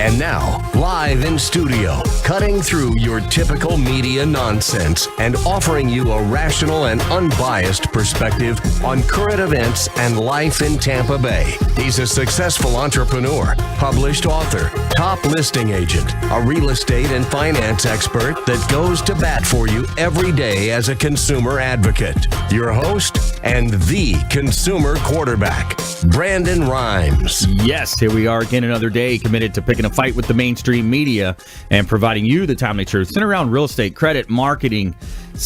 And now, live in studio, cutting through your typical media nonsense and offering you a rational and unbiased perspective on current events and life in Tampa Bay. He's a successful entrepreneur, published author, top listing agent, a real estate and finance expert that goes to bat for you every day as a consumer advocate. Your host and the consumer quarterback, Brandon Rhymes. Yes, here we are again another day, committed to picking a fight with the mainstream media and providing you the timely truth centered around real estate, credit, marketing,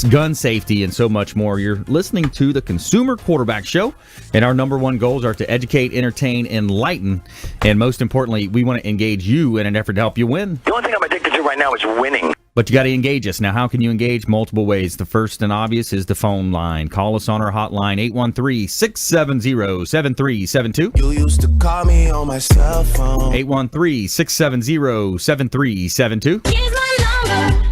gun safety, and so much more. You're listening to the Consumer Quarterback Show, and our number one goals are to educate, entertain, enlighten, and most importantly, we want to engage you in an effort to help you win. The only thing I'm addicted to right now is winning. But you got to engage us. Now, how can you engage? Multiple ways. The first and obvious is the phone line. Call us on our hotline, 813-670-7372. You used to call me on my cell phone. 813-670-7372. Here's my number,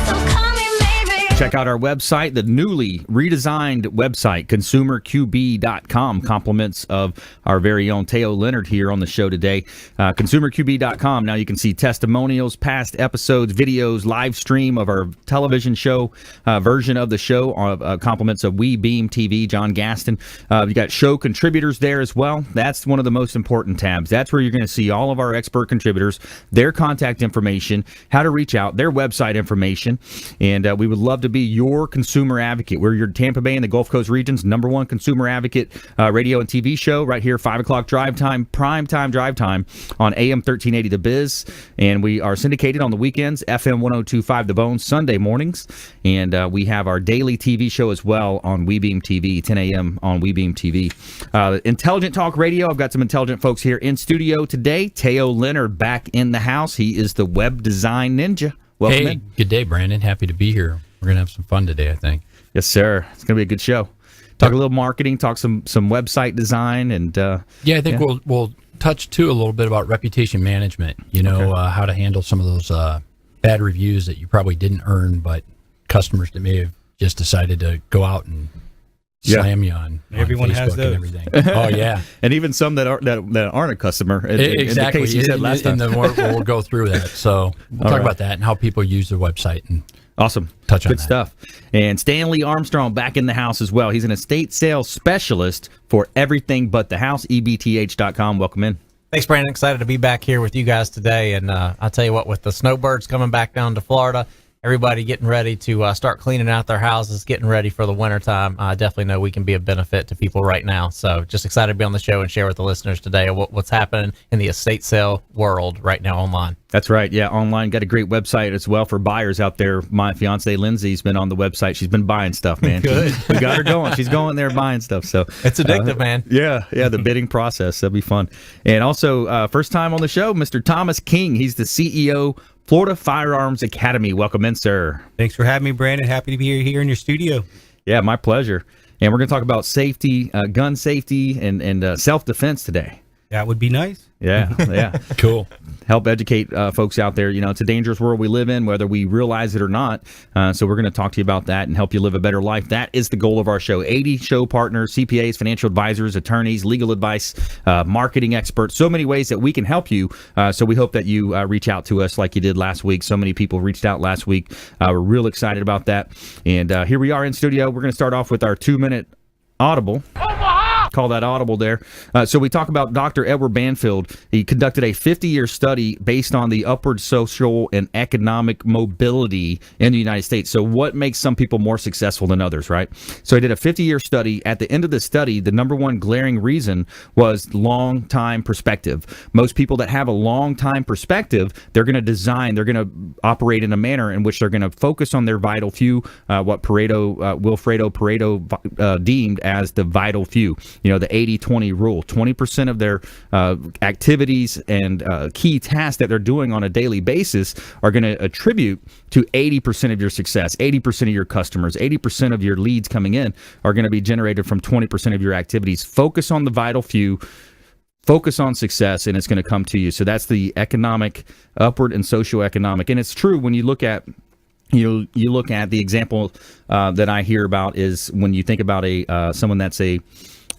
so call me maybe. Check out our website, the newly redesigned website, consumerqb.com. Compliments of our very own Teo Leonard here on the show today. Consumerqb.com. Now you can see testimonials, past episodes, videos, live stream of our television show version of the show. Compliments of We Beam TV, John Gaston. You got show contributors there as well. That's one of the most important tabs. That's where you're going to see all of our expert contributors, their contact information, how to reach out, their website information, and we would love to be your consumer advocate. We're your Tampa Bay and the Gulf Coast region's number one consumer advocate radio and TV show right here, 5 o'clock drive time, prime time drive time on AM 1380 The Biz. And we are syndicated on the weekends, FM 1025 The Bone, Sunday mornings. And we have our daily TV show as well on We Beam TV, 10 a.m. on We Beam TV. Intelligent Talk Radio. I've got some intelligent folks here in studio today. Teo Leonard back in the house. He is the web design ninja. Welcome in. Good day, Brandon. Happy to be here. We're going to have some fun today, I think. Yes, sir. It's going to be a good show. Talk a little marketing, talk some website design, and I think we'll touch too a little bit about reputation management. How to handle some of those bad reviews that you probably didn't earn, but customers that may have just decided to go out and slam you on Everyone Facebook has those. and everything. Oh yeah, and even some that aren't a customer. Exactly. In the case you said last time. We'll go through that. So we'll talk about that and how people use their website and. Awesome. Touch on Good that. stuff. And Stanley Armstrong back in the house as well. He's an estate sales specialist for everything but the house, ebth.com. Welcome in. Thanks, Brandon. Excited to be back here with you guys today. And I'll tell you what, with the Snowbirds coming back down to Florida, everybody getting ready to start cleaning out their houses, getting ready for the wintertime, I definitely know we can be a benefit to people right now. So just excited to be on the show and share with the listeners today what's happening in the estate sale world right now online. That's right. Yeah, online. Got a great website as well for buyers out there. My fiance Lindsay's been on the website. She's been buying stuff, man. Good. We got her going. She's going there buying stuff. So It's addictive, man. Yeah, the bidding process. That'll be fun. And also, first time on the show, Mr. Thomas King. He's the CEO, Florida Firearms Academy. Welcome in, sir. Thanks for having me, Brandon. Happy to be here in your studio. Yeah, my pleasure. And we're going to talk about safety, gun safety, and self-defense today. That would be nice. Yeah. Cool. Help educate folks out there. It's a dangerous world we live in, whether we realize it or not. So we're going to talk to you about that and help you live a better life. That is the goal of our show. 80 show partners, CPAs, financial advisors, attorneys, legal advice, marketing experts, so many ways that we can help you. So we hope that you reach out to us like you did last week. So many people reached out last week. We're real excited about that. And here we are in studio. We're going to start off with our 2-minute audible. Call that audible there. So we talk about Dr. Edward Banfield. He conducted a 50-year study based on the upward social and economic mobility in the United States. So what makes some people more successful than others, right? So he did a 50-year study. At the end of the study, the number one glaring reason was long-time perspective. Most people that have a long-time perspective, they're going to operate in a manner in which they're going to focus on their vital few, what Wilfredo Pareto deemed as the vital few. The 80-20 rule. 20% of their activities and key tasks that they're doing on a daily basis are going to attribute to 80% of your success, 80% of your customers, 80% of your leads coming in are going to be generated from 20% of your activities. Focus on the vital few. Focus on success, and it's going to come to you. So that's the economic, upward and socioeconomic. And it's true when you look at you look at the example that I hear about is when you think about someone that's a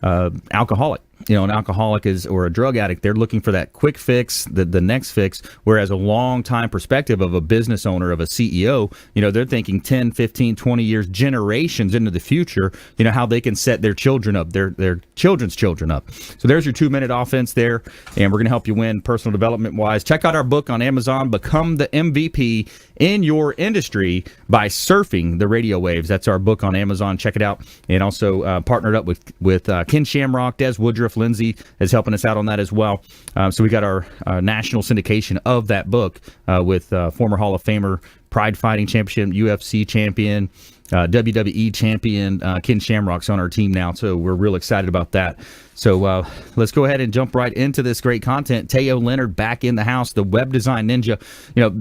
alcoholic, an alcoholic or a drug addict, they're looking for that quick fix, the next fix, whereas a long time perspective of a business owner, of a CEO, they're thinking 10, 15, 20 years, generations into the future, how they can set their children up, their children's children up. So there's your 2-minute offense there, and we're going to help you win personal development wise. Check out our book on Amazon, Become the MVP in Your Industry by Surfing the Radio Waves. That's our book on Amazon. Check it out. And also partnered up with Ken Shamrock, Des Woodruff, Lindsay is helping us out on that as well. So we got our national syndication of that book with former Hall of Famer, Pride Fighting Championship, UFC champion, WWE champion, Ken Shamrock's on our team now, so we're real excited about that. So let's go ahead and jump right into this great content. Teo Leonard back in the house, the web design ninja.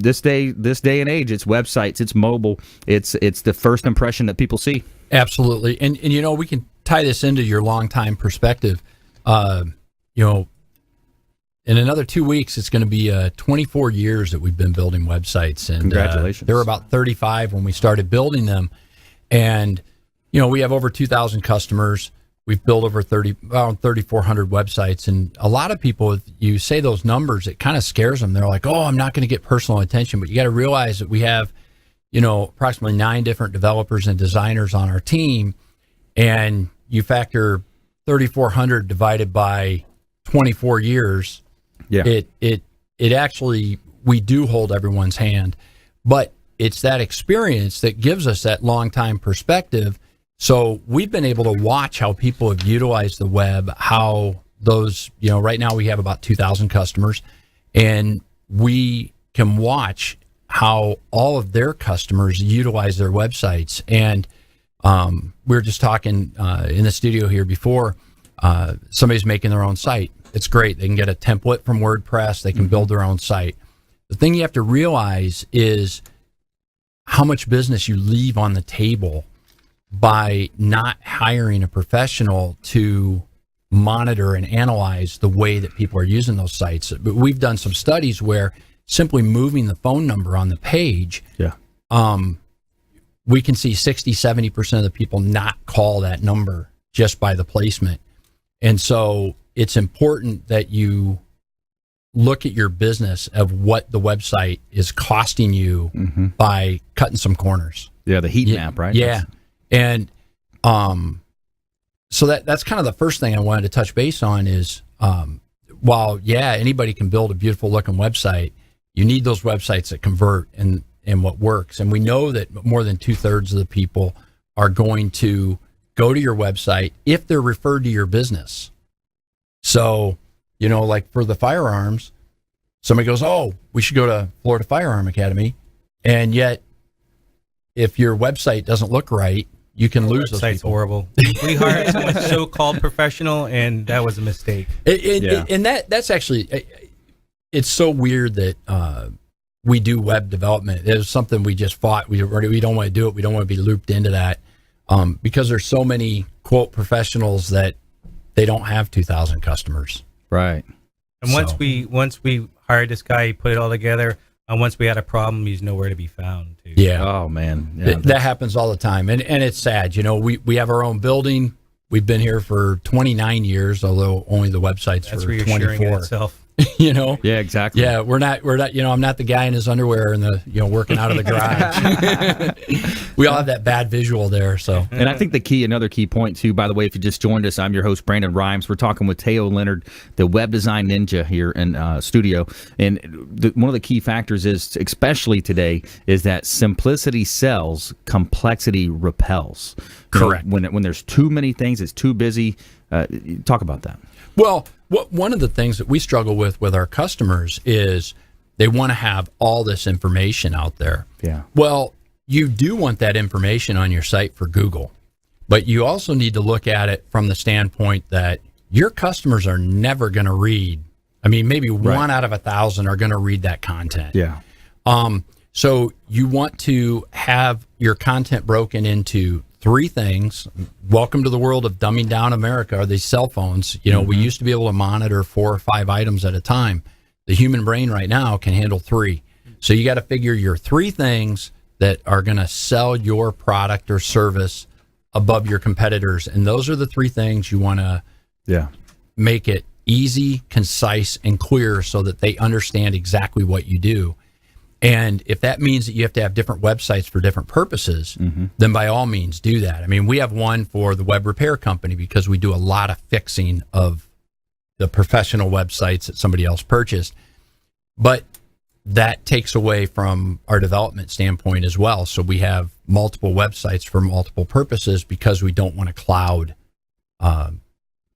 This day and age, it's websites, it's mobile, it's the first impression that people see. Absolutely, and we can tie this into your long-time perspective. In another 2 weeks, it's going to be 24 years that we've been building websites, and congratulations. There were about 35 when we started building them, and we have over 2,000 customers. We've built over around 3,400 websites, and a lot of people, if you say those numbers, it kind of scares them. They're like, "Oh, I'm not going to get personal attention," but you got to realize that we have, approximately 9 different developers and designers on our team, and you factor 3,400 divided by 24 years. Yeah, it actually, we do hold everyone's hand, but it's that experience that gives us that long time perspective. So we've been able to watch how people have utilized the web, how those, right now we have about 2,000 customers, and we can watch how all of their customers utilize their websites. And we were just talking in the studio here before, somebody's making their own site. It's great. They can get a template from WordPress. They can build their own site. The thing you have to realize is how much business you leave on the table by not hiring a professional to monitor and analyze the way that people are using those sites. But we've done some studies where simply moving the phone number on the page, we can see 60-70% of the people not call that number just by the placement. And so it's important that you look at your business of what the website is costing you by cutting some corners. Yeah, the heat map, right? Yeah. And so that's kind of the first thing I wanted to touch base on is while, anybody can build a beautiful looking website, you need those websites that convert and what works. And we know that more than 2/3 of the people are going to go to your website if they're referred to your business. So, like for the firearms, somebody goes, "Oh, we should go to Florida Firearm Academy." And yet, if your website doesn't look right, you can lose those people. Website's horrible. We hired someone so-called professional, and that was a mistake. And that's actually, it's so weird that we do web development. It was something we just fought. We don't want to do it. We don't want to be looped into that because there's so many, quote, professionals that they don't have 2,000 customers. Right. And once we hired this guy, he put it all together. And once we had a problem, he's nowhere to be found. Too. Yeah. Oh man. Yeah, that happens all the time, and it's sad. We have our own building. We've been here for 29 years, although only the website's That's for reassuring 24. in itself. Yeah, exactly. Yeah, we're not. I'm not the guy in his underwear and the working out of the garage. We all have that bad visual there. So, and I think another key point too. By the way, if you just joined us, I'm your host Brandon Rhymes. We're talking with Teo Leonard, the web design ninja here in studio. And one of the key factors is, especially today, is that simplicity sells, complexity repels. Correct. When there's too many things, it's too busy. Talk about that. Well, one of the things that we struggle with our customers is they want to have all this information out there. Yeah. Well, you do want that information on your site for Google, but you also need to look at it from the standpoint that your customers are never going to read. I mean, maybe 1 out of 1,000 are going to read that content. Yeah. So you want to have your content broken into 3 things. Welcome to the world of dumbing down America, or these cell phones. We used to be able to monitor 4 or 5 items at a time. The human brain right now can handle 3. So you got to figure your 3 things that are going to sell your product or service above your competitors. And those are the 3 things you want to make it easy, concise, and clear so that they understand exactly what you do. And if that means that you have to have different websites for different purposes, then by all means do that. I mean, we have one for the web repair company because we do a lot of fixing of the professional websites that somebody else purchased. But that takes away from our development standpoint as well. So we have multiple websites for multiple purposes because we don't want to cloud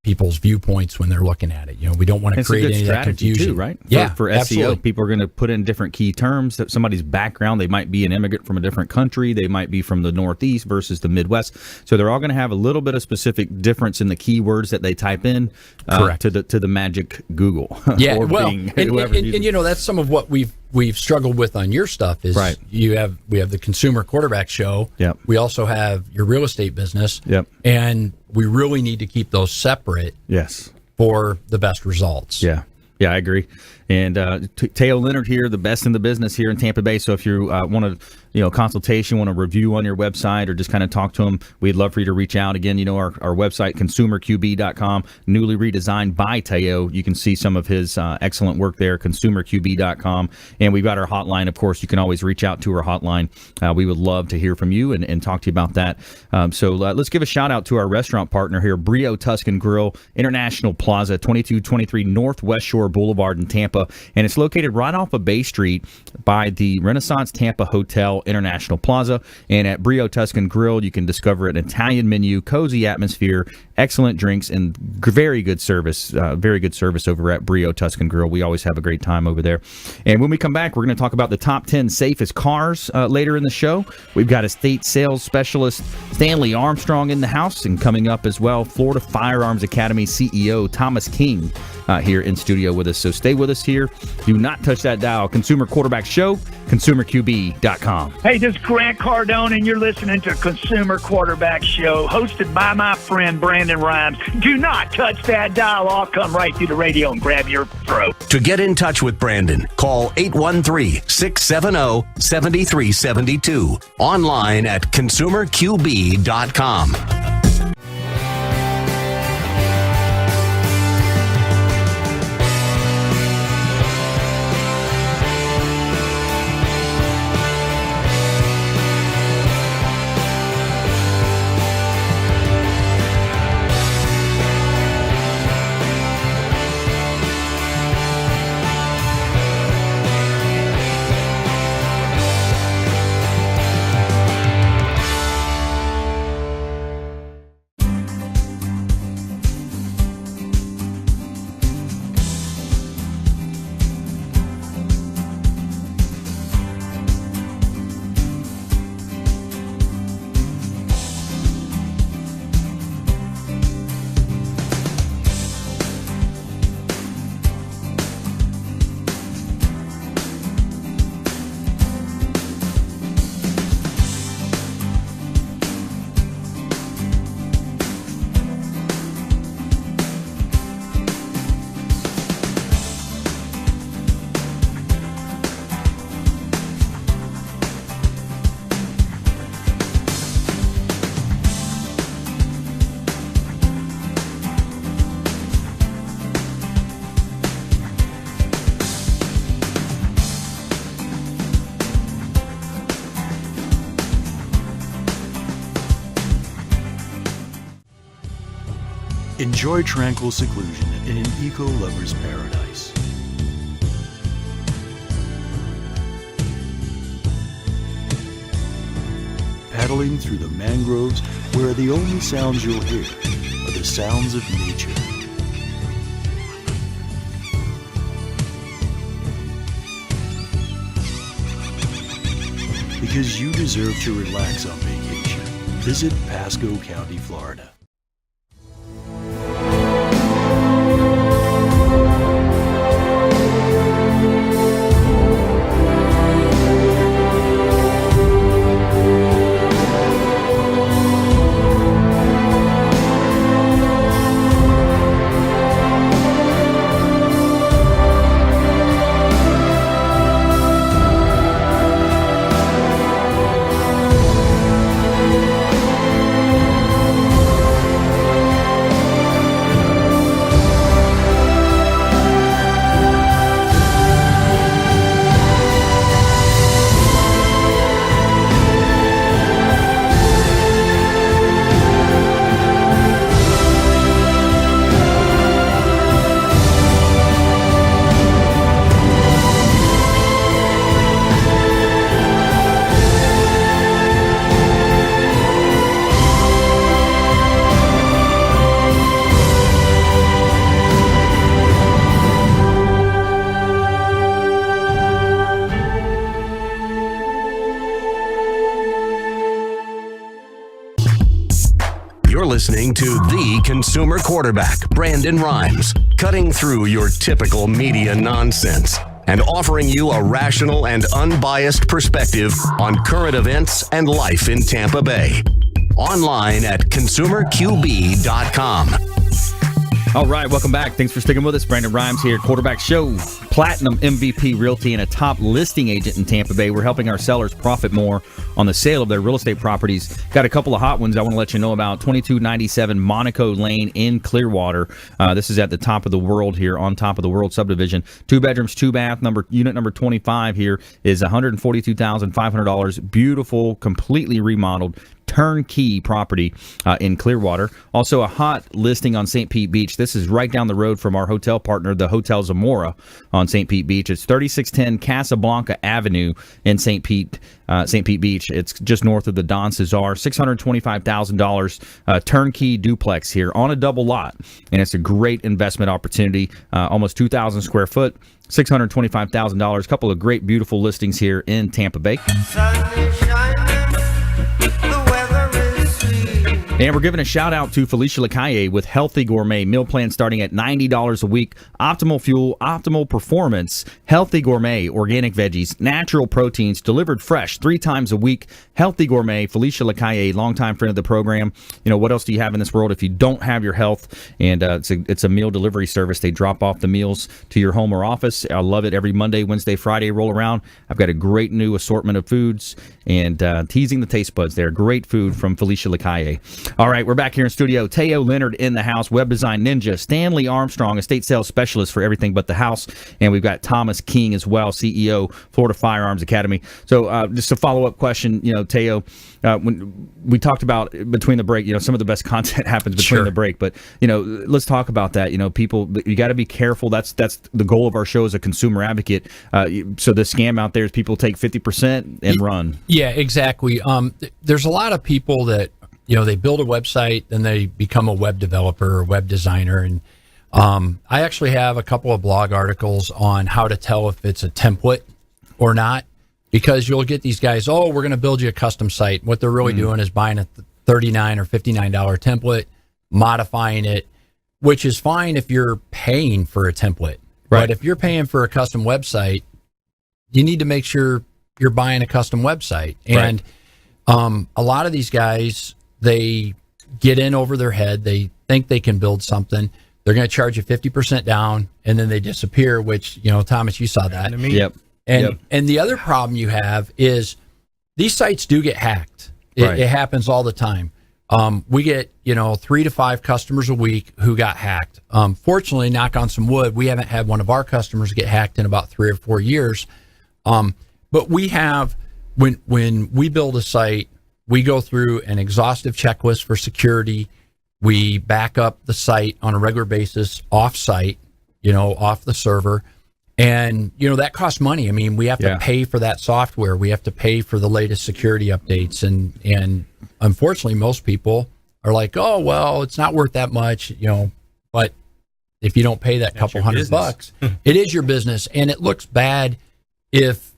people's viewpoints when they're looking at it. You know, we don't want to create any of that confusion, too, right? Yeah, for SEO, absolutely. people are going to put in different key terms. That somebody's background, they might be an immigrant from a different country, they might be from the Northeast versus the Midwest. So they're all going to have a little bit of specific difference in the keywords that they type in to the magic Google. Yeah, or well, Bing, and whoever's using you know, that's some of what we've struggled with on your stuff is Right. we have the consumer quarterback show. Yep. We also have your real estate business. Yep. And we really need to keep those separate Yes. for the best results. Yeah. Yeah, I agree. And Teo Leonard here, the best in the business here in Tampa Bay. So if you want to, consultation, want a review on your website or just kind of talk to him, we'd love for you to reach out. Again, our website, consumerqb.com, newly redesigned by Teo. You can see some of his excellent work there, consumerqb.com. And we've got our hotline, of course. You can always reach out to our hotline. We would love to hear from you and talk to you about that. So let's give a shout out to our restaurant partner here, Brio Tuscan Grill, International Plaza, 2223 Northwest Shore Boulevard in Tampa. And it's located right off of Bay Street by the Renaissance Tampa Hotel International Plaza. And at Brio Tuscan Grill, you can discover an Italian menu, cozy atmosphere, excellent drinks, and very good service. Very good service over at Brio Tuscan Grill. We always have a great time over there. And when we come back, we're going to talk about the top 10 safest cars later in the show. We've got estate sales specialist Stanley Armstrong in the house, and coming up as well, Florida Firearms Academy CEO Thomas King here in studio with us. So stay with us here. Do not touch that dial. Consumer Quarterback Show, consumerqb.com. Hey, this is Grant Cardone, and you're listening to Consumer Quarterback Show, hosted by my friend Brandon Rhymes. Do not touch that dial. I'll come right through the radio and grab your throat. To get in touch with Brandon, call 813-670-7372. Online at consumerqb.com. Enjoy tranquil seclusion in an eco-lover's paradise. Paddling through the mangroves where the only sounds you'll hear are the sounds of nature. Because you deserve to relax on vacation, visit Pasco County, Florida. listening to the consumer quarterback, Brandon Rhymes, cutting through your typical media nonsense and offering you a rational and unbiased perspective on current events and life in Tampa Bay. Online at consumerqb.com. All right, welcome back. Thanks for sticking with us. Brandon Rhymes here, Quarterback Show, Platinum MVP Realty, and a top listing agent in Tampa Bay. We're helping our sellers profit more on the sale of their real estate properties. Got a couple of hot ones I want to let you know about. 2297 Monaco Lane in Clearwater. This is at the top of the world here, on top of the world subdivision. 2 bedrooms, 2 bath. Unit number 25 here is $142,500. Beautiful, completely remodeled, turnkey property in Clearwater. Also a hot listing on St. Pete Beach. This is right down the road from our hotel partner, the Hotel Zamora on St. Pete Beach. It's 3610 Casablanca Avenue in St. Pete Beach. It's just north of the Don Cesar. $625,000 turnkey duplex here on a double lot, and it's a great investment opportunity. Almost 2,000 square foot, $625,000. A couple of great, beautiful listings here in Tampa Bay. And we're giving a shout out to Felicia Lacaille with Healthy Gourmet meal plan starting at $90 a week. Optimal fuel, optimal performance, Healthy Gourmet, organic veggies, natural proteins, delivered fresh 3 times a week. Healthy Gourmet, Felicia Lacaille, longtime friend of the program. You know, what else do you have in this world if you don't have your health? And it's a meal delivery service. They drop off the meals to your home or office. I love it. Every Monday, Wednesday, Friday roll around. I've got a great new assortment of foods and teasing the taste buds there. Great food from Felicia Lacaille. All right, we're back here in studio. Teo Leonard in the house, web design ninja. Stanley Armstrong, estate sales specialist for everything but the house. And we've got Thomas King as well, CEO, Florida Firearms Academy. So just a follow-up question, Teo, when we talked about between the break, some of the best content happens between the break. But, let's talk about that. People, you got to be careful. That's the goal of our show as a consumer advocate. So the scam out there is people take 50% and run. Yeah, exactly. There's a lot of people that, they build a website, then they become a web developer or web designer. And I actually have a couple of blog articles on how to tell if it's a template or not, because you'll get these guys, we're going to build you a custom site. What they're really doing is buying a $39 or $59 template, modifying it, which is fine if you're paying for a template. Right. But if you're paying for a custom website, you need to make sure you're buying a custom website. And a lot of these guys, they get in over their head. They think they can build something. They're going to charge you 50% down, and then they disappear, which, Thomas, you saw that. Yep. And the other problem you have is these sites do get hacked. It happens all the time. We get, 3 to 5 customers a week who got hacked. Fortunately, knock on some wood, we haven't had one of our customers get hacked in about 3 or 4 years. But we have, when we build a site, we go through an exhaustive checklist for security. We back up the site on a regular basis off-site, off the server. And, that costs money. I mean, we have to pay for that software. We have to pay for the latest security updates. And unfortunately, most people are like, oh, well, it's not worth that much, But if you don't pay that couple $100, it is your business. And it looks bad if,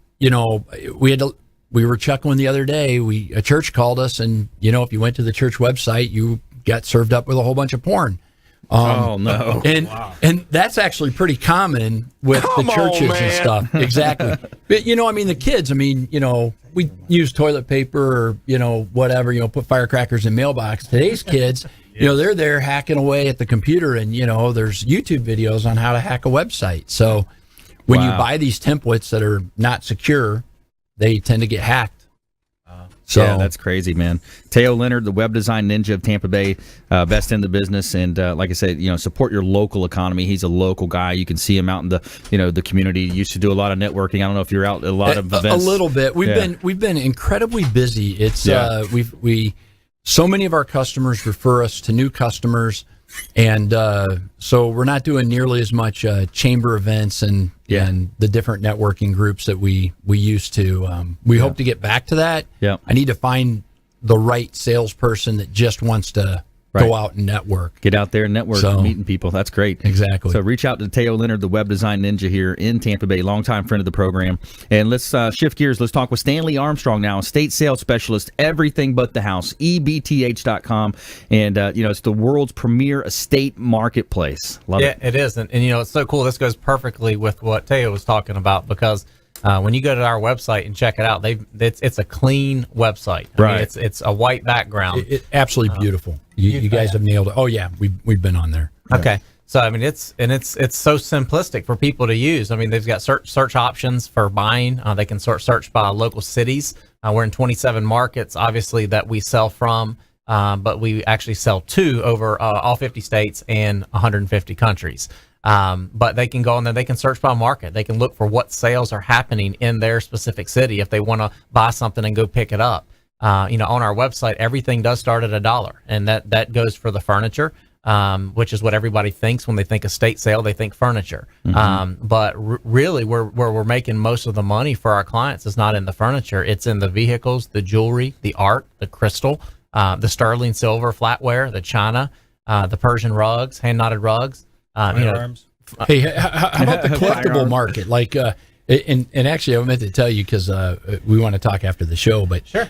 we were chuckling the other day. A church called us, and if you went to the church website, you got served up with a whole bunch of porn. Oh no! And that's actually pretty common with the churches and stuff. Exactly. But the kids. We use toilet paper or whatever. Put firecrackers in mailbox. Today's kids, they're there hacking away at the computer, and there's YouTube videos on how to hack a website. So when you buy these templates that are not secure, they tend to get hacked. Yeah, that's crazy, man. Teo Leonard, the web design ninja of Tampa Bay, best in the business, and like I said, support your local economy. He's a local guy. You can see him out in the the community. He used to do a lot of networking. I don't know if you're out at a lot of events. A little bit. We've been incredibly busy. It's we so many of our customers refer us to new customers. And so we're not doing nearly as much chamber events and the different networking groups that we used to. We hope to get back to that. Yeah. I need to find the right salesperson that just wants to go out and network. Get out there and network, meeting people. That's great. Exactly. So reach out to Teo Leonard, the web design ninja here in Tampa Bay, longtime friend of the program. And let's shift gears. Let's talk with Stanley Armstrong now, estate sales specialist, everything but the house, ebth.com. And, it's the world's premier estate marketplace. Love it. Yeah, it is. And, it's so cool. This goes perfectly with what Teo was talking about, because when you go to our website and check it out, it's a clean website. I mean, it's a white background. Absolutely beautiful. You guys have nailed it. Oh yeah, we've been on there. Okay, so I mean it's so simplistic for people to use. I mean, they've got search options for buying. They can search by local cities. We're in 27 markets, obviously, that we sell from, but we actually sell to over all 50 states and 150 countries. But they can go on there, they can search by market. They can look for what sales are happening in their specific city if they want to buy something and go pick it up. On our website, everything does start at $1, and that goes for the furniture, which is what everybody thinks when they think estate sale. They think furniture. But really, where we're making most of the money for our clients is not in the furniture. It's in the vehicles, the jewelry, the art, the crystal, the sterling silver flatware, the china, the Persian rugs, hand-knotted rugs. Firearms. Hey, how about the collectible market? Like, and actually, I meant to tell you because we want to talk after the show, but sure.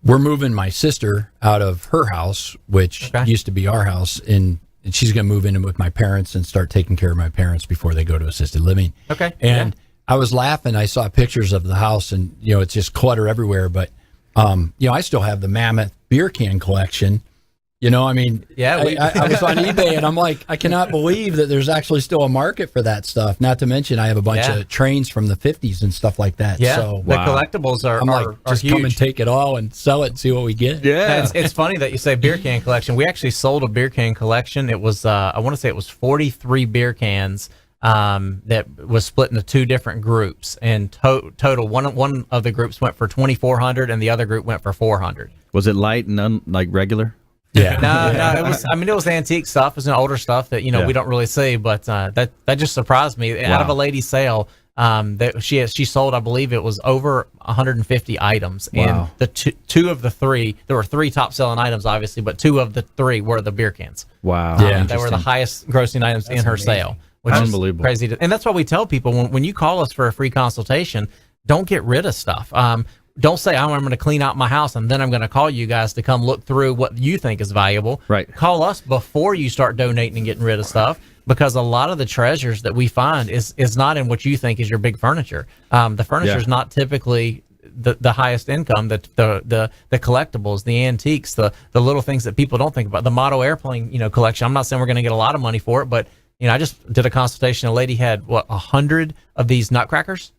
We're moving my sister out of her house, which used to be our house, and she's going to move in with my parents and start taking care of my parents before they go to assisted living. Okay. And I was laughing. I saw pictures of the house, and it's just clutter everywhere. But I still have the mammoth beer can collection. I mean, I was on eBay and I'm like, I cannot believe that there's actually still a market for that stuff. Not to mention, I have a bunch of trains from the 50s and stuff like that. Yeah, so the collectibles are just huge. Come and take it all and sell it and see what we get. Yeah, it's funny that you say beer can collection. We actually sold a beer can collection. It was I want to say it was 43 beer cans that was split into two different groups. And total, one of the groups went for $2,400 and the other group went for $400. Was it light and like regular? Yeah. No, it was. I mean, it was antique stuff. It was older stuff that we don't really see. But that just surprised me. Out of a lady's sale, that she sold, I believe it was over 150 items. Wow. And the two of the three, there were three top selling items, obviously, but two of the three were the beer cans. Wow. Yeah. They were the highest grossing items in her sale, which unbelievable. is crazy. And that's what we tell people when you call us for a free consultation. Don't get rid of stuff. Don't say, I'm going to clean out my house and then I'm going to call you guys to come look through what you think is valuable. Right. Call us before you start donating and getting rid of stuff, because a lot of the treasures that we find is not in what you think is your big furniture. The furniture is not typically the highest income. The collectibles, the antiques, the little things that people don't think about. The model airplane collection. I'm not saying we're going to get a lot of money for it, but I just did a consultation. A lady had 100 of these nutcrackers.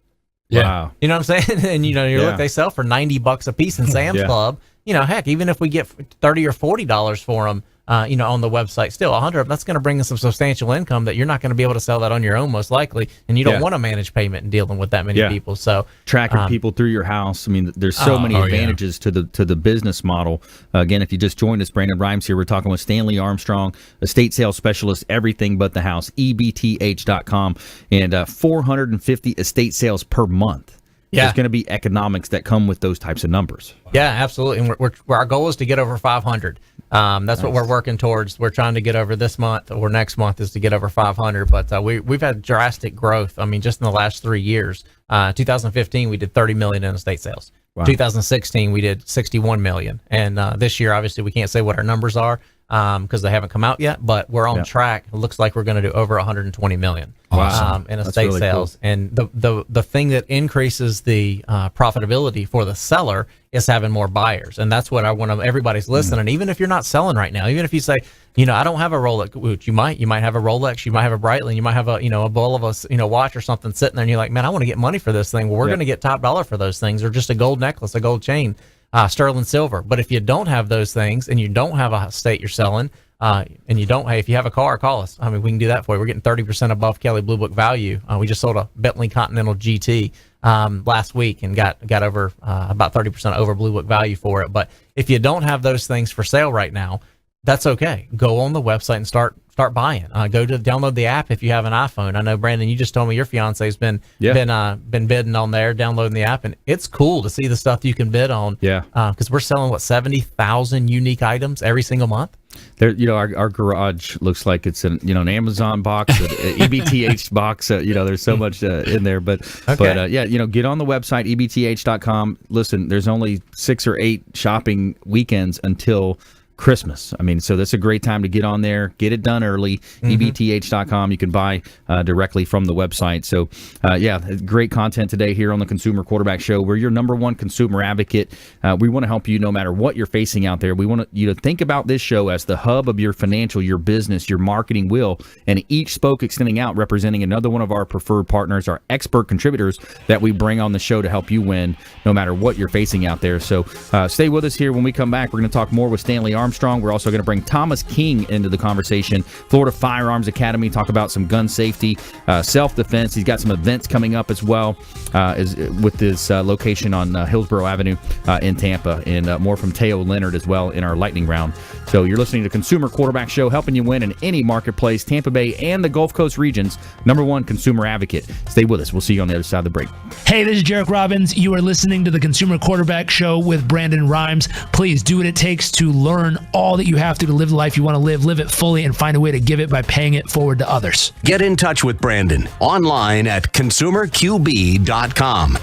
Yeah. Wow. You know what I'm saying? And look, they sell for $90 a piece in Sam's Club. Heck, even if we get $30 or $40 for them, on the website, still 100, that's going to bring us some substantial income that you're not going to be able to sell that on your own, most likely. And you don't want to manage payment and dealing with that many people. So tracking people through your house. I mean, there's so many advantages to the business model. Again, if you just joined us, Brandon Rhymes here. We're talking with Stanley Armstrong, estate sales specialist, everything but the house, ebth.com, and 450 estate sales per month. Yeah. There's going to be economics that come with those types of numbers. Yeah, absolutely. And our goal is to get over 500. That's what we're working towards. We're trying to get over this month or next month is to get over 500. But we've had drastic growth. I mean, just in the last 3 years. 2015, we did 30 million in estate sales. Wow. 2016, we did 61 million. And this year, obviously, we can't say what our numbers are because they haven't come out yet. But we're on track. It looks like we're going to do over 120 million. Wow. In estate really sales. Cool. And the thing that increases the profitability for the seller is having more buyers. And that's what I want to, everybody's listening. Even if you're not selling right now, even if you say, I don't have a Rolex, which you might have a Rolex, you might have a Breitling, you might have a Bulova, watch or something sitting there and you're like, man, I want to get money for this thing. Well, we're going to get top dollar for those things, or just a gold necklace, a gold chain, sterling silver. But if you don't have those things and you don't have a estate you're selling, and you don't, if you have a car, call us. I mean, we can do that for you. We're getting 30% above Kelley Blue Book value. We just sold a Bentley Continental GT last week and got over about 30% over Blue Book value for it. But if you don't have those things for sale right now, that's okay. Go on the website and start start buying. Go to download the app if you have an iPhone. I know, Brandon, you just told me your fiance's been bidding on there, downloading the app, and it's cool to see the stuff you can bid on. Yeah, because we're selling 70,000 unique items every single month. There, our garage looks like it's an Amazon box, an EBTH box. There's so much in there, but get on the website ebth.com. Listen, there's only 6 or 8 shopping weekends until Christmas. I mean, so that's a great time to get on there, get it done early. ebth.com. You can buy directly from the website. So, great content today here on the Consumer Quarterback Show. We're your number one consumer advocate. We want to help you no matter what you're facing out there. We want you to think about this show as the hub of your financial, your business, your marketing wheel, and each spoke extending out representing another one of our preferred partners, our expert contributors that we bring on the show to help you win no matter what you're facing out there. So stay with us here. When we come back, we're going to talk more with Stanley Armstrong. We're also going to bring Thomas King into the conversation. Florida Firearms Academy, talk about some gun safety, self-defense. He's got some events coming up as well with this location on Hillsborough Avenue in Tampa, and more from Teo Leonard as well in our lightning round. So you're listening to Consumer Quarterback Show, helping you win in any marketplace. Tampa Bay and the Gulf Coast region's number one consumer advocate. Stay with us. We'll see you on the other side of the break. Hey, this is Jarek Robbins. You are listening to the Consumer Quarterback Show with Brandon Rhymes. Please do what it takes to learn all that you have to live the life you want to live it fully, and find a way to give it by paying it forward to others. Get in touch with Brandon online at consumerqb.com.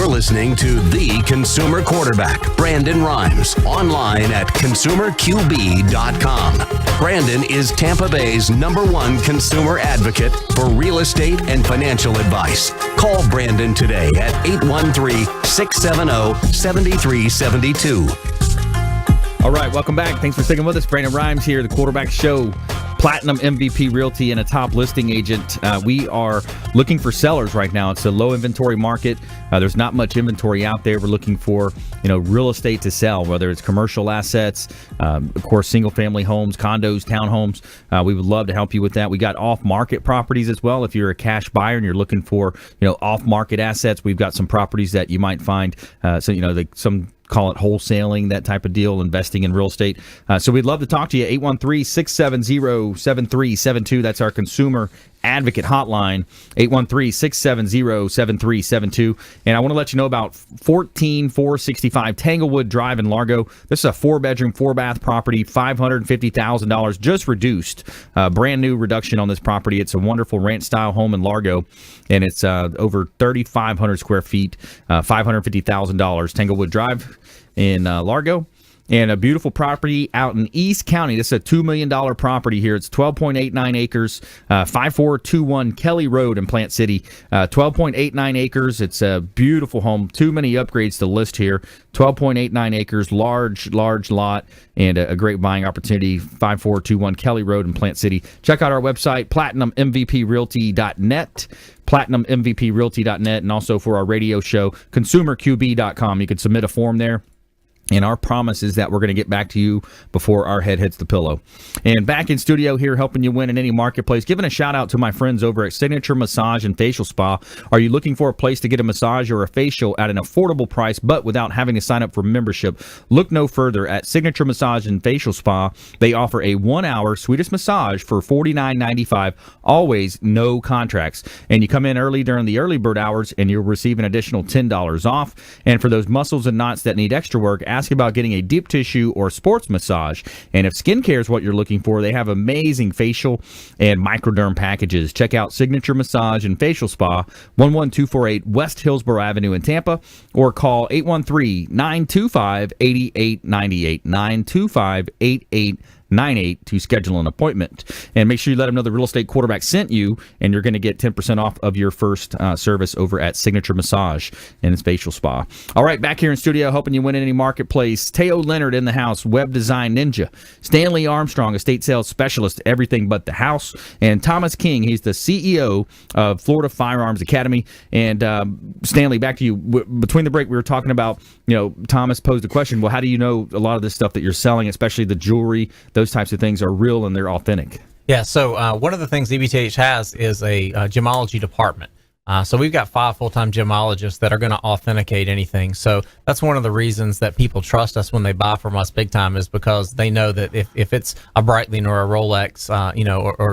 Listening to The Consumer Quarterback, Brandon Rhymes, online at consumerqb.com. Brandon is Tampa Bay's number one consumer advocate for real estate and financial advice. Call Brandon today at 813-670-7372. All right, welcome back. Thanks for sticking with us. Brandon Rhymes here, the Quarterback Show. Platinum MVP Realty and a top listing agent. We are looking for sellers right now. It's a low inventory market. There's not much inventory out there. We're looking for, real estate to sell, whether it's commercial assets, of course, single family homes, condos, townhomes. We would love to help you with that. We got off market properties as well. If you're a cash buyer and you're looking for, off market assets, we've got some properties that you might find. Some call it wholesaling, that type of deal, investing in real estate. So we'd love to talk to you. 813-670-7372. That's our consumer Advocate hotline, 813-670-7372. And I want to let you know about 14465 Tanglewood Drive in Largo. This is a 4-bedroom, 4-bath property, $550,000, just reduced. Brand new reduction on this property. It's a wonderful ranch-style home in Largo, and it's over 3,500 square feet, $550,000. Tanglewood Drive in Largo. And a beautiful property out in East County. This is a $2 million property here. It's 12.89 acres, 5421 Kelly Road in Plant City. 12.89 acres. It's a beautiful home. Too many upgrades to list here. 12.89 acres, large lot, and a great buying opportunity. 5421 Kelly Road in Plant City. Check out our website, PlatinumMVPRealty.net. PlatinumMVPRealty.net, and also for our radio show, ConsumerQB.com. You can submit a form there. And our promise is that we're going to get back to you before our head hits the pillow. And back in studio here, helping you win in any marketplace, giving a shout out to my friends over at Signature Massage and Facial Spa. Are you looking for a place to get a massage or a facial at an affordable price, but without having to sign up for membership? Look no further at Signature Massage and Facial Spa. They offer a 1-hour Swedish massage for $49.95, always no contracts. And you come in early during the early bird hours, and you'll receive an additional $10 off. And for those muscles and knots that need extra work, ask about getting a deep tissue or sports massage. And if skincare is what you're looking for, they have amazing facial and microderm packages. Check out Signature Massage and Facial Spa, 11248 West Hillsborough Avenue in Tampa, or call 813-925-8898, 925-8898. 98 to schedule an appointment. And make sure you let them know the real estate quarterback sent you, and you're going to get 10% off of your first service over at Signature Massage and its Facial Spa. All right, back here in studio, helping you win in any marketplace, Teo Leonard in the house, web design ninja. Stanley Armstrong, estate sales specialist, everything but the house. And Thomas King, he's the CEO of Florida Firearms Academy. And Stanley, back to you. Between the break, we were talking about, Thomas posed a question, well, how do you know a lot of this stuff that you're selling, especially the jewelry, those types of things, are real and they're authentic? Yeah, so one of the things EBTH has is a gemology department. So we've got 5 full-time gemologists that are going to authenticate anything. So that's one of the reasons that people trust us when they buy from us big time, is because they know that if it's a Breitling or a Rolex,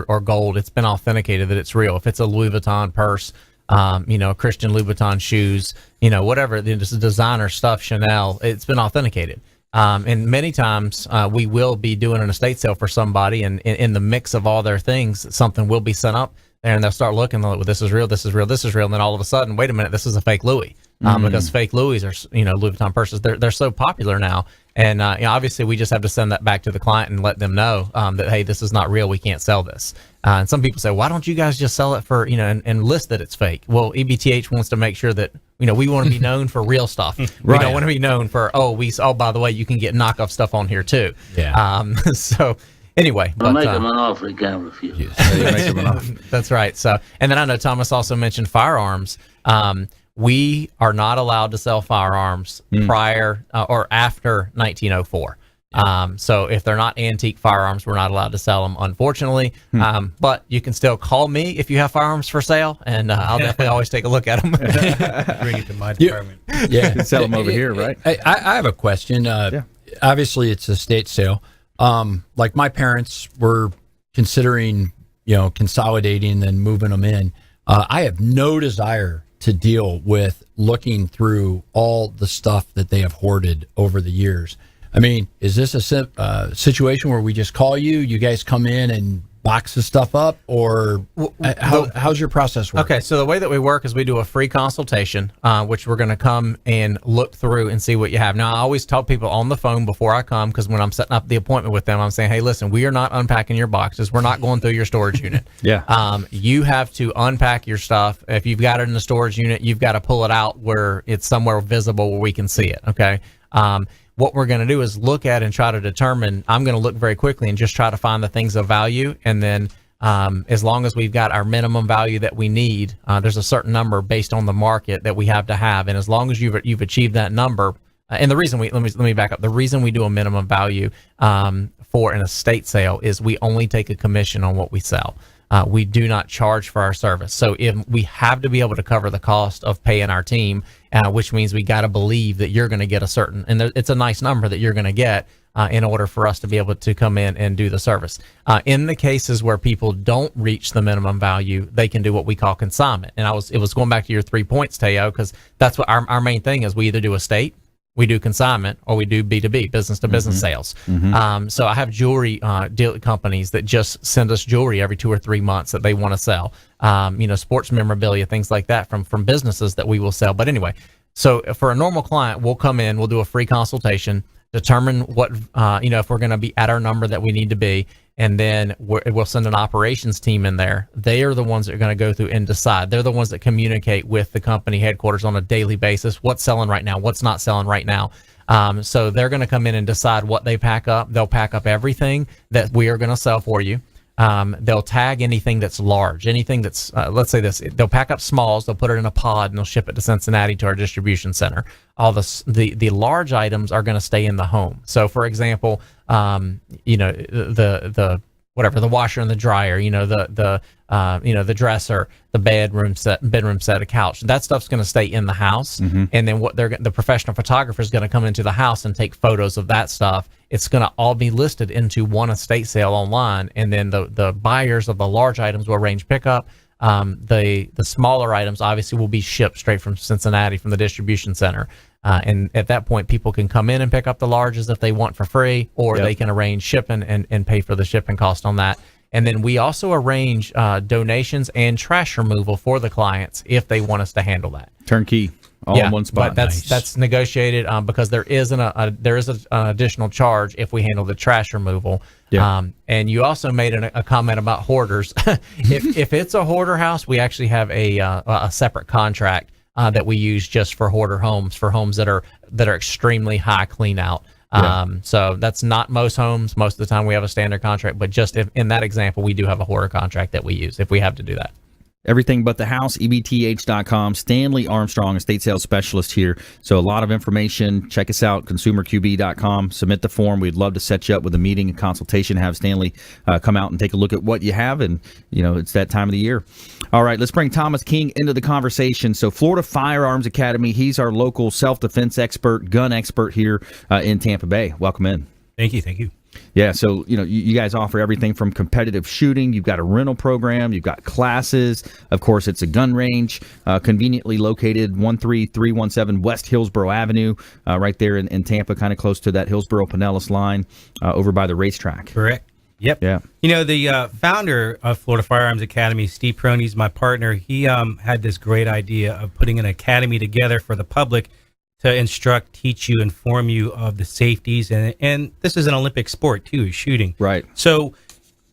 or gold, it's been authenticated that it's real. If it's a Louis Vuitton purse, Christian Louboutin shoes, whatever, this is designer stuff, Chanel, it's been authenticated. And many times we will be doing an estate sale for somebody, and in the mix of all their things, something will be sent up, and they'll start looking, they'll, well, this is real, this is real, this is real, and then all of a sudden, wait a minute, this is a fake Louis. Because fake Louis are, Louis Vuitton purses, they're so popular now. And obviously, we just have to send that back to the client and let them know that, hey, this is not real. We can't sell this. And some people say, why don't you guys just sell it for, and list that it's fake? Well, EBTH wants to make sure that, we want to be known for real stuff. We don't want to be known for, by the way, you can get knockoff stuff on here too. Yeah. So anyway. I'll make them an offer he can't refuse. Yes. That's right. So, and then I know Thomas also mentioned firearms. We are not allowed to sell firearms prior or after 1904. So if they're not antique firearms, we're not allowed to sell them, unfortunately. But you can still call me if you have firearms for sale, and I'll definitely always take a look at them. Bring it to my department. Yeah, sell them over here, right? I have a question. Obviously, it's a estate sale. Like my parents were considering, consolidating and moving them in. I have no desire to deal with looking through all the stuff that they have hoarded over the years. I mean, is this a situation where we just call you, you guys come in and box the stuff up, or how's your process work? Okay, so the way that we work is we do a free consultation, which we're going to come and look through and see what you have. Now, I always tell people on the phone before I come, because when I'm setting up the appointment with them, I'm saying, hey, listen, we are not unpacking your boxes. We're not going through your storage unit. You have to unpack your stuff. If you've got it in the storage unit, you've got to pull it out where it's somewhere visible where we can see it, okay? What we're going to do is look at and try to determine, I'm going to look very quickly and just try to find the things of value. And then as long as we've got our minimum value that we need, there's a certain number based on the market that we have to have. And as long as you've achieved that number, and the reason let me back up. The reason we do a minimum value for an estate sale is we only take a commission on what we sell. We do not charge for our service. So if we have to be able to cover the cost of paying our team, which means we got to believe that you're going to get a certain, and it's a nice number that you're going to get. in order for us to be able to come in and do the service. In the cases where people don't reach the minimum value, they can do what we call consignment. And it was going back to your 3 points, Teo, because that's what our main thing is. We either do estate, we do consignment, or we do B2B, business to business sales. So I have jewelry deal companies that just send us jewelry every 2 or 3 months that they want to sell. Sports memorabilia, things like that from businesses that we will sell. But anyway, so for a normal client, we'll come in, we'll do a free consultation, determine what, if we're going to be at our number that we need to be, and then we'll send an operations team in there. They are the ones that are going to go through and decide. They're the ones that communicate with the company headquarters on a daily basis. What's selling right now? What's not selling right now? So they're going to come in and decide what they pack up. They'll pack up everything that we are going to sell for you. They'll tag anything that's large, anything that's, let's say this, they'll pack up smalls, they'll put it in a pod, and they'll ship it to Cincinnati to our distribution center. All the large items are going to stay in the home. So, for example, the washer and the dryer, the dresser, the bedroom set, a couch, that stuff's going to stay in the house. And then the professional photographer is going to come into the house and take photos of that stuff. It's going to all be listed into one estate sale online, and then the buyers of the large items will arrange pickup. The smaller items obviously will be shipped straight from Cincinnati from the distribution center. And at that point, people can come in and pick up the larges if they want for free, or they can arrange shipping and pay for the shipping cost on that. And then we also arrange donations and trash removal for the clients if they want us to handle that. Turnkey, all in one spot. But that's negotiated because there is an additional charge if we handle the trash removal. And you also made a comment about hoarders. if it's a hoarder house, we actually have a separate contract that we use just for hoarder homes, for homes that are extremely high clean out. So that's not most homes. Most of the time we have a standard contract, but just in that example, we do have a hoarder contract that we use if we have to do that. Everything but the house, ebth.com. Stanley Armstrong, estate sales specialist here. So a lot of information. Check us out, consumerqb.com. Submit the form. We'd love to set you up with a meeting, a consultation, have Stanley come out and take a look at what you have. And, it's that time of the year. All right, let's bring Thomas King into the conversation. So Florida Firearms Academy, he's our local self-defense expert, gun expert here in Tampa Bay. Welcome in. Thank you. Yeah, so you guys offer everything from competitive shooting. You've got a rental program. You've got classes. Of course, it's a gun range, conveniently located 13317 West Hillsborough Avenue, right there in Tampa, kind of close to that Hillsborough-Pinellas line, over by the racetrack. Correct. Yep. Yeah. The founder of Florida Firearms Academy, Steve Proney's my partner. He had this great idea of putting an academy together for the public to instruct, teach you, inform you of the safeties. And this is an Olympic sport, too, shooting. Right. So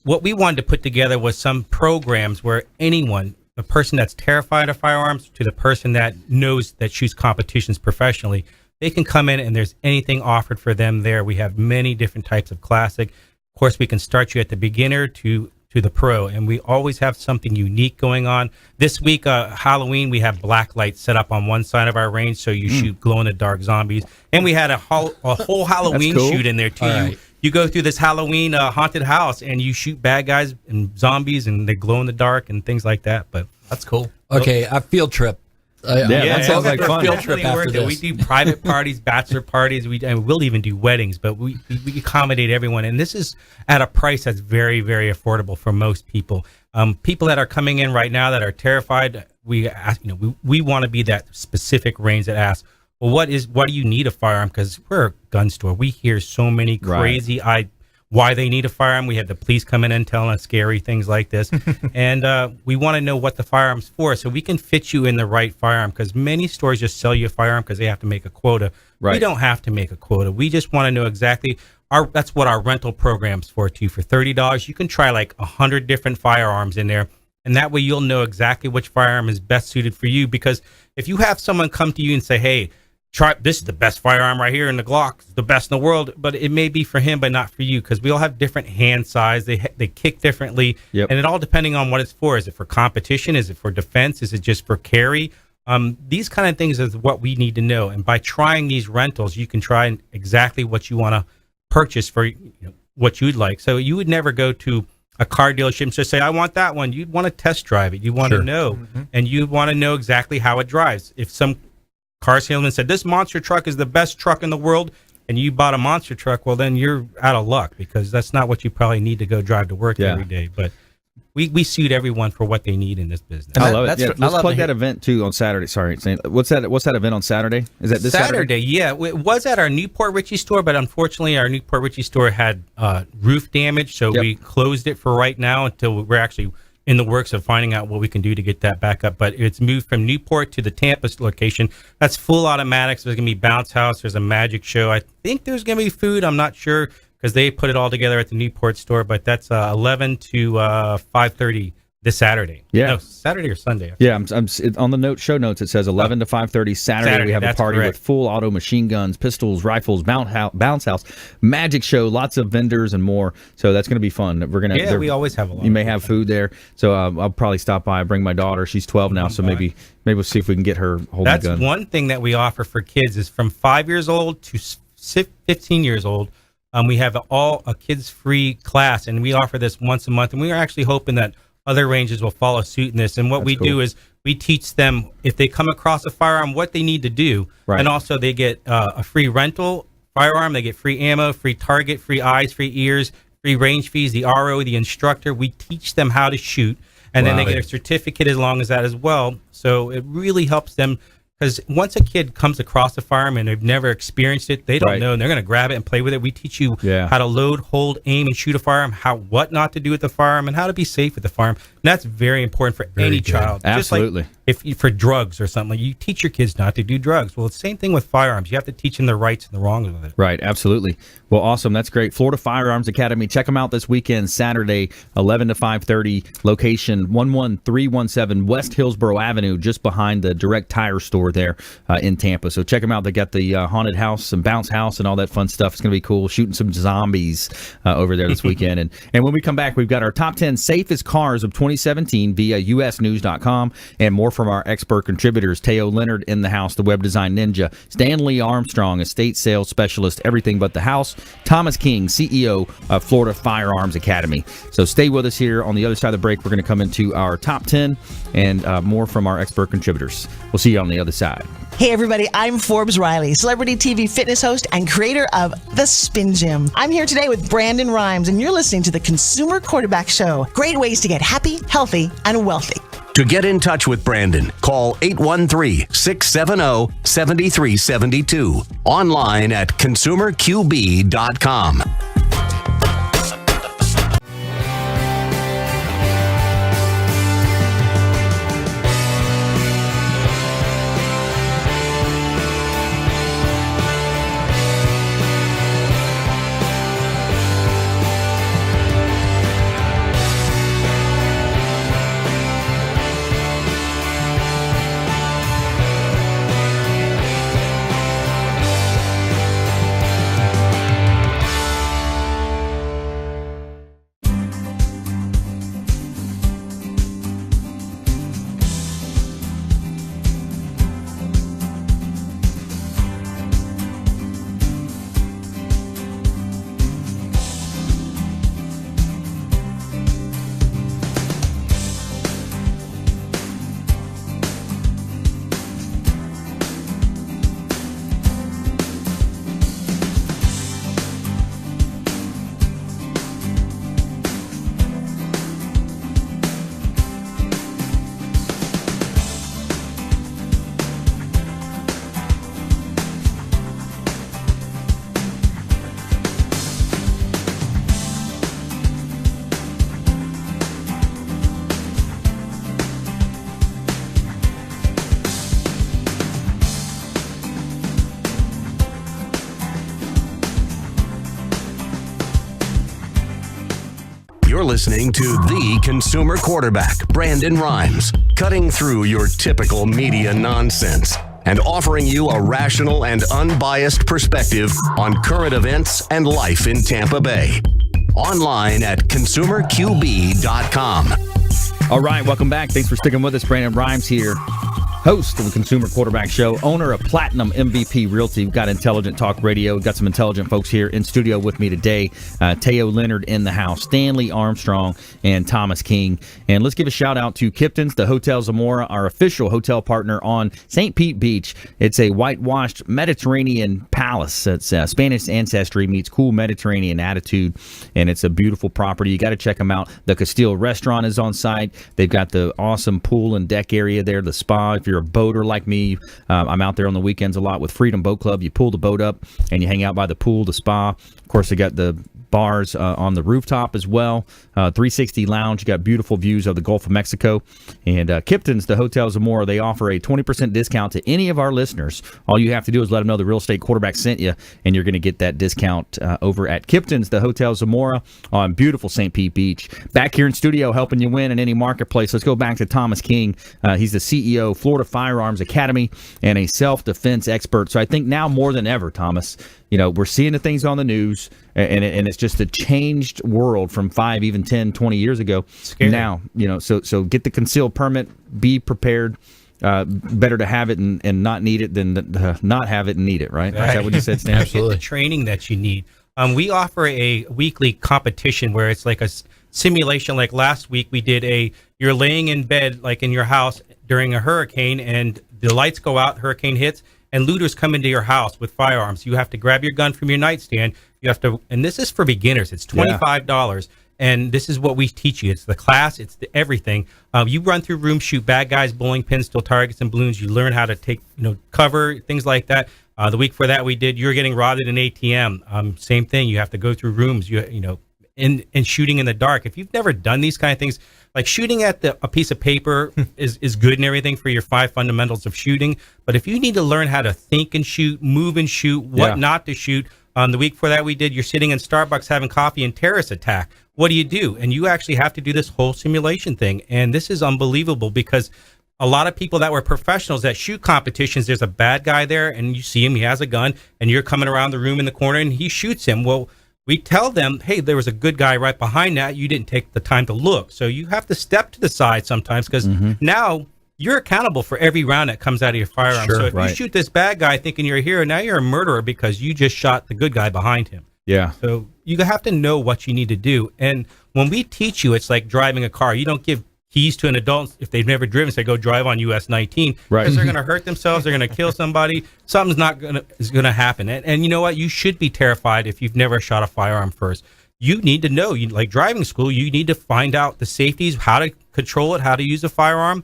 what we wanted to put together was some programs where anyone, the person that's terrified of firearms to the person that knows that shoots competitions professionally, they can come in and there's anything offered for them there. We have many different types of classic. Of course, we can start you at the beginner to the pro, and we always have something unique going on. This week, Halloween, we have black lights set up on one side of our range, so you shoot glow-in-the-dark zombies. And we had a whole Halloween shoot in there, too. Right. You go through this Halloween haunted house, and you shoot bad guys and zombies, and they glow in the dark and things like that. But that's cool. Okay, a field trip. That sounds like fun. Field trip after this. We do private parties, bachelor parties. And we'll even do weddings, but we accommodate everyone. And this is at a price that's very, very affordable for most people. People that are coming in right now that are terrified, we ask, we want to be that specific range that asks, well, what do you need a firearm? Because we're a gun store. We hear so many crazy why they need a firearm. We have the police come in and telling us scary things like this. And we want to know what the firearm's for so we can fit you in the right firearm, because many stores just sell you a firearm because they have to make a quota. Right. We don't have to make a quota. We just want to know exactly. That's what our rental program's for, too. For $30, you can try like 100 different firearms in there. And that way you'll know exactly which firearm is best suited for you. Because if you have someone come to you and say, hey, this is the best firearm right here in the Glock. It's the best in the world, but it may be for him, but not for you, because we all have different hand size. They kick differently, and it all depending on what it's for. Is it for competition? Is it for defense? Is it just for carry? These kind of things is what we need to know. And by trying these rentals, you can try exactly what you want to purchase for what you'd like. So you would never go to a car dealership and just say, I want that one. You'd want to test drive it. You want to know, and you want to know exactly how it drives. If some car salesman said, this monster truck is the best truck in the world, and you bought a monster truck, well, then you're out of luck because that's not what you probably need to go drive to work every day. But we suit everyone for what they need in this business. I love it. Yeah, let's plug that event too on Saturday. Sorry, what's that event on Saturday? Is that this Saturday? Yeah, it was at our Newport Richey store, but unfortunately, our Newport Richey store had roof damage, so we closed it for right now until we're actually in the works of finding out what we can do to get that back up. But it's moved from Newport to the Tampa location. That's full automatics. There's going to be bounce house. There's a magic show. I think there's going to be food. I'm not sure, because they put it all together at the Newport store, but that's 11 to 5:30 this Saturday. Yeah. No, Saturday or Sunday. Yeah, I'm on the show notes. It says 11 to 5:30 Saturday. We have a party with full auto machine guns, pistols, rifles, bounce house, magic show, lots of vendors and more. So that's going to be fun. We always have a lot. You may have food there, so I'll probably stop by. Bring my daughter. She's 12 now, so maybe we'll see if we can get her holding a gun. That's one thing that we offer for kids is from 5 years old to 15 years old. We have a kids-free class, and we offer this once a month. And we are actually hoping that other ranges will follow suit in this. And what we do is we teach them, if they come across a firearm, what they need to do. Right. And also they get a free rental firearm. They get free ammo, free target, free eyes, free ears, free range fees, the RO, the instructor. We teach them how to shoot. And then they get a certificate along as that as well. So it really helps them. Because once a kid comes across a firearm and they've never experienced it, they don't know, and they're going to grab it and play with it. We teach you how to load, hold, aim, and shoot a firearm, what not to do with the firearm, and how to be safe with the firearm. And that's very important for any child. Absolutely. Just like for drugs or something, you teach your kids not to do drugs. Well, it's the same thing with firearms. You have to teach them the rights and the wrongs with it. Right, absolutely. Well, awesome. That's great. Florida Firearms Academy. Check them out this weekend, Saturday, 11 to 5:30, location 11317 West Hillsborough Avenue, just behind the Direct Tire store there in Tampa. So check them out. They got the haunted house and bounce house and all that fun stuff. It's going to be cool. Shooting some zombies over there this weekend. And when we come back, we've got our top 10 safest cars of 2017 via usnews.com and more from our expert contributors. Teo Leonard in the house, the web design ninja. Stanley Armstrong, estate sales specialist, everything but the house. Thomas King, CEO of Florida Firearms Academy. So stay with us here. On the other side of the break, we're going to come into our top 10 and more from our expert contributors. We'll see you on the other side. Hey everybody, I'm Forbes Riley, celebrity TV fitness host and creator of The Spin Gym. I'm here today with Brandon Rhymes, and you're listening to the Consumer Quarterback Show. Great ways to get happy, healthy, and wealthy. To get in touch with Brandon, call 813-670-7372. Online at consumerqb.com. You're listening to the Consumer Quarterback, Brandon Rhymes, cutting through your typical media nonsense and offering you a rational and unbiased perspective on current events and life in Tampa Bay. Online at consumerqb.com. All right, welcome back. Thanks for sticking with us. Brandon Rhymes here, host of the Consumer Quarterback Show, owner of Platinum MVP Realty. We've got Intelligent Talk Radio. We've got some intelligent folks here in studio with me today. Teo Leonard in the house, Stanley Armstrong, and Thomas King. And let's give a shout out to Kipton's, the Hotel Zamora, our official hotel partner on St. Pete Beach. It's a whitewashed Mediterranean Palace. It's Spanish ancestry meets cool Mediterranean attitude, and it's a beautiful property. You got to check them out. The Castile restaurant is on site. They've got the awesome pool and deck area there, the spa. If you're a boater like me, I'm out there on the weekends a lot with Freedom Boat Club. You pull the boat up and you hang out by the pool, the spa. Of course, they got the bars on the rooftop as well. 360 Lounge, you got beautiful views of the Gulf of Mexico. And Kipton's, the Hotel Zamora, they offer a 20% discount to any of our listeners. All you have to do is let them know the Real Estate Quarterback sent you, and you're going to get that discount over at Kipton's, the Hotel Zamora on beautiful St. Pete Beach. Back here in studio helping you win in any marketplace. Let's go back to Thomas King. He's the CEO, Florida Firearms Academy, and a self-defense expert. So I think now more than ever, Thomas, we're seeing the things on the news, and it's just a changed world from 5, even 10, 20 years ago. Scary. Now, so get the concealed permit, be prepared. Better to have it and not need it than to not have it and need it, right? Is that what you said, Stan? Absolutely. Get the training that you need. We offer a weekly competition where it's like a simulation. Like last week, we did you're laying in bed, like in your house during a hurricane, and the lights go out, hurricane hits, and looters come into your house with firearms. You have to grab your gun from your nightstand. You have to, and this is for beginners. It's $25. And this is what we teach you. It's the class. It's the everything. You run through rooms, shoot bad guys, bowling pins, steel targets, and balloons. You learn how to take, cover, things like that. The week for that we did, you're getting robbed at an ATM. Same thing. You have to go through rooms, and shooting in the dark. If you've never done these kind of things, like shooting at a piece of paper is good and everything for your 5 fundamentals of shooting. But if you need to learn how to think and shoot, move and shoot, what not to shoot, the week for that we did, you're sitting in Starbucks having coffee and terrorist attack. What do you do? And you actually have to do this whole simulation thing. And this is unbelievable because a lot of people that were professionals that shoot competitions, there's a bad guy there and you see him, he has a gun, and you're coming around the room in the corner and he shoots him. Well, we tell them, hey, there was a good guy right behind that. You didn't take the time to look. So you have to step to the side sometimes because now you're accountable for every round that comes out of your firearm. Sure, so if you shoot this bad guy thinking you're a hero, now you're a murderer because you just shot the good guy behind him. Yeah. So you have to know what you need to do. And when we teach you, it's like driving a car. You don't give keys to an adult if they've never driven, say go drive on US 19, right? Because they're going to hurt themselves, they're going to kill somebody, something's going to happen. And you know what? You should be terrified if you've never shot a firearm first. You need to know, like driving school, you need to find out the safeties, how to control it, how to use a firearm.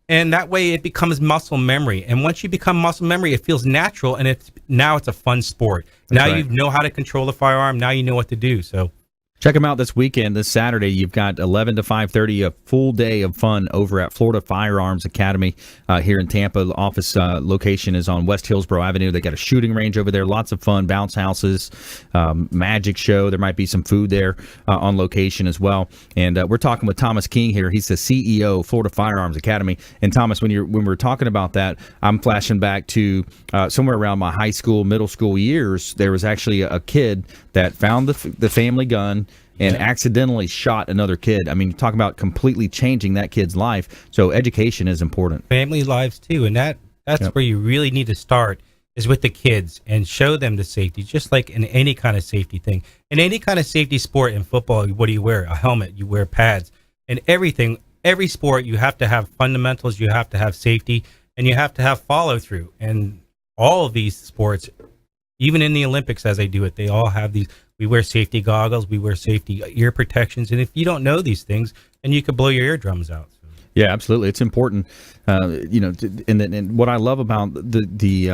And that way it becomes muscle memory. And once you become muscle memory, it feels natural, and now it's a fun sport. Now you know how to control the firearm. Now you know what to do. So check them out this weekend, this Saturday. You've got 11 to 5:30, a full day of fun over at Florida Firearms Academy here in Tampa. The office location is on West Hillsborough Avenue. They got a shooting range over there, lots of fun, bounce houses, magic show. There might be some food there on location as well. And we're talking with Thomas King here. He's the CEO of Florida Firearms Academy. And Thomas, when we're talking about that, I'm flashing back to somewhere around my high school, middle school years. There was actually a kid that found the family gun and accidentally shot another kid. I mean, talk about completely changing that kid's life. So education is important. Family lives too, and that's where you really need to start is with the kids and show them the safety, just like in any kind of safety thing. In any kind of safety sport, in football, what do you wear? A helmet, you wear pads, and everything. Every sport, you have to have fundamentals, you have to have safety, and you have to have follow through. And all of these sports, even in the Olympics as they do it, they all have these. We wear safety goggles, we wear safety ear protections, and if you don't know these things, then you could blow your eardrums out. So. Yeah, absolutely. It's important, and what I love about the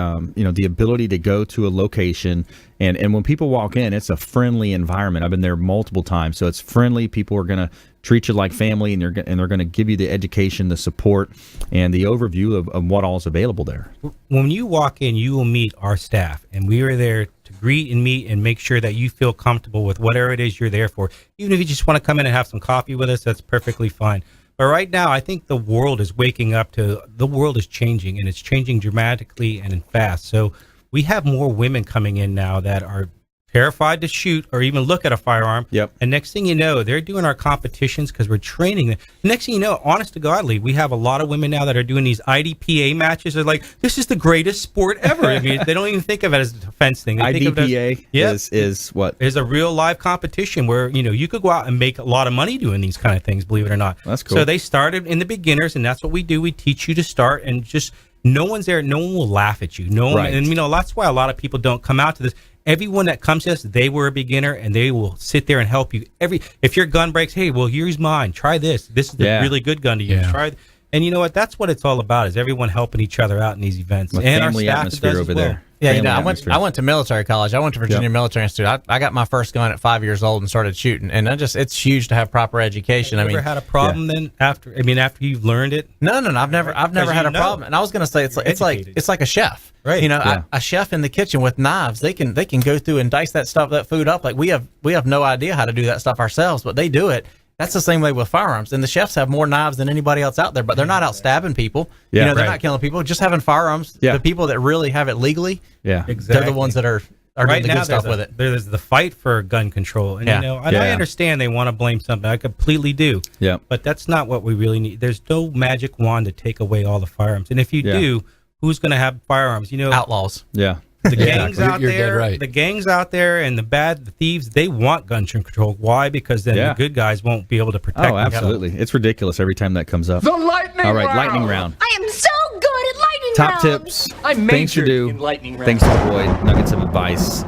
ability to go to a location, and when people walk in, it's a friendly environment. I've been there multiple times, so it's friendly. People are going to treat you like family, and they're going to give you the education, the support, and the overview of what all is available there. When you walk in, you will meet our staff, and we are there to greet and meet and make sure that you feel comfortable with whatever it is you're there for. Even if you just want to come in and have some coffee with us, that's perfectly fine. But right now, I think the world is waking up to, the world is changing, and it's changing dramatically and fast. So we have more women coming in now that are terrified to shoot or even look at a firearm. Yep. And next thing you know, they're doing our competitions because we're training them. Next thing you know, honest to Godly, we have a lot of women now that are doing these IDPA matches. They're like, this is the greatest sport ever. I mean, they don't even think of it as a defense thing. They IDPA think of it as, is what? Is a real live competition where, you could go out and make a lot of money doing these kind of things, believe it or not. That's cool. So they started in the beginners, and that's what we do. We teach you to start and just no one's there. No one will laugh at you. No one, Right. and that's why a lot of people don't come out to this. Everyone that comes to us, they were a beginner, and they will sit there and help you. If your gun breaks, hey, well, here's mine. Try this. This is the really good gun to use. Try. And you know what? That's what it's all about. Is everyone helping each other out in these events With and family our staff atmosphere does over as well. there. Yeah, I went to military college. I went to Virginia Military Institute. I got my first gun at 5 years old and started shooting, and it's huge to have proper education. Have you ever had a problem then after you've learned it? No, I've never had a problem. And I was going to say it's like a chef, right? A chef in the kitchen with knives. They can go through and dice that food up. Like we have no idea how to do that stuff ourselves, but they do it. That's the same way with firearms. And the chefs have more knives than anybody else out there, but they're not out stabbing people. They're not killing people, just having firearms. The people that really have it legally, exactly. they're the ones that are doing the good stuff with it. There's the fight for gun control. And I understand they want to blame something. I completely do. Yeah. But that's not what we really need. There's no magic wand to take away all the firearms. And if you do, who's going to have firearms? Outlaws. Yeah. The gangs out You're there, dead right. the gangs out there, and the thieves, they want gun control. Why? Because then the good guys won't be able to protect them. Oh, absolutely. It's ridiculous every time that comes up. The lightning All right, round. lightning round. I am so good at lightning Top rounds. tips, I things to majored do, in lightning round. things to avoid, nuggets of advice.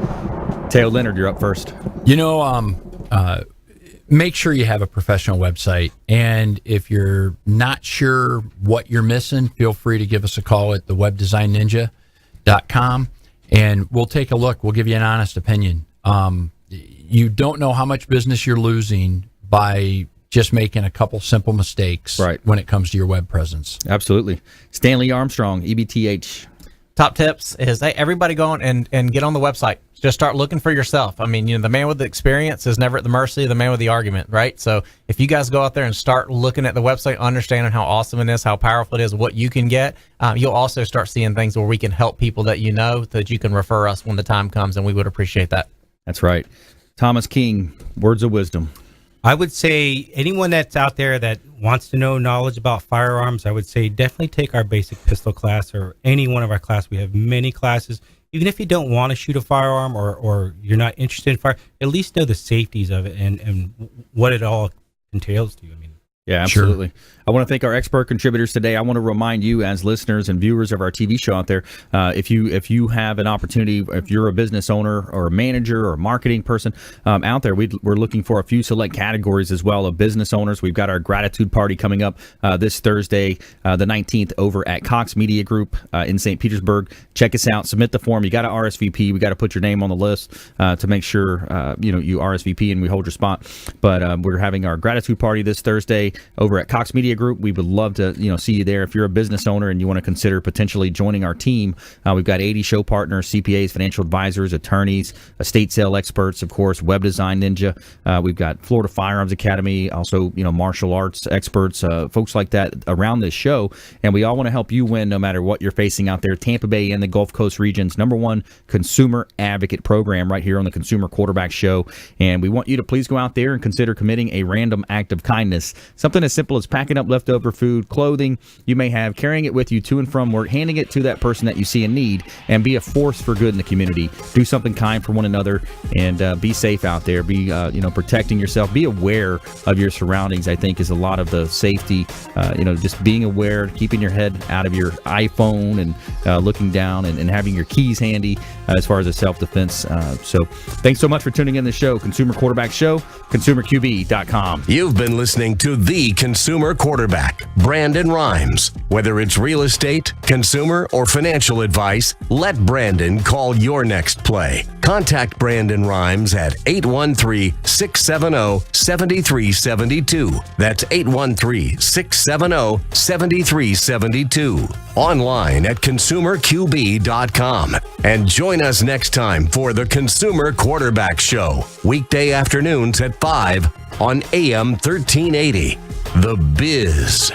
Teo Leonard, you're up first. Make sure you have a professional website. And if you're not sure what you're missing, feel free to give us a call at thewebdesignninja.com. And we'll take a look. We'll give you an honest opinion. You don't know how much business you're losing by just making a couple simple mistakes when it comes to your web presence. Absolutely. Stanley Armstrong, EBTH. Top tips is, hey, everybody go on and get on the website. Just start looking for yourself. I mean, the man with the experience is never at the mercy of the man with the argument, right? So if you guys go out there and start looking at the website, understanding how awesome it is, how powerful it is, what you can get, you'll also start seeing things where we can help people that that you can refer us when the time comes, and we would appreciate that. That's right. Thomas King, words of wisdom. I would say anyone that's out there that wants to know knowledge about firearms, I would say definitely take our basic pistol class or any one of our classes. We have many classes. Even if you don't want to shoot a firearm or you're not interested in fire, at least know the safeties of it and what it all entails to you. I mean, yeah, absolutely. Sure. I want to thank our expert contributors today. I want to remind you, as listeners and viewers of our TV show out there, if you have an opportunity, if you're a business owner or a manager or a marketing person out there, we're looking for a few select categories as well of business owners. We've got our gratitude party coming up this Thursday, the 19th, over at Cox Media Group in St. Petersburg. Check us out. Submit the form. You got to RSVP. We got to put your name on the list to make sure you RSVP and we hold your spot. But we're having our gratitude party this Thursday over at Cox Media Group. We would love to see you there. If you're a business owner and you want to consider potentially joining our team, we've got 80 show partners, CPAs, financial advisors, attorneys, estate sale experts, of course, Web Design Ninja. We've got Florida Firearms Academy, also martial arts experts, folks like that around this show, and we all want to help you win no matter what you're facing out there. Tampa Bay and the Gulf Coast region's #1 consumer advocate program right here on the Consumer Quarterback Show, and we want you to please go out there and consider committing a random act of kindness. Something as simple as packing up leftover food, clothing you may have, carrying it with you to and from work, handing it to that person that you see in need, and be a force for good in the community. Do something kind for one another, and be safe out there. Be protecting yourself. Be aware of your surroundings, I think, is a lot of the safety. Just being aware, keeping your head out of your iPhone and looking down and having your keys handy as far as a self-defense. So thanks so much for tuning in the show. Consumer Quarterback Show, consumerqb.com. You've been listening to the Consumer Quarterback, Brandon Rhymes. Whether it's real estate, consumer, or financial advice, let Brandon call your next play. Contact Brandon Rhymes at 813-670-7372. That's 813-670-7372. Online at consumerqb.com. And join us next time for the Consumer Quarterback Show, weekday afternoons at 5 on AM 1380. The Biz.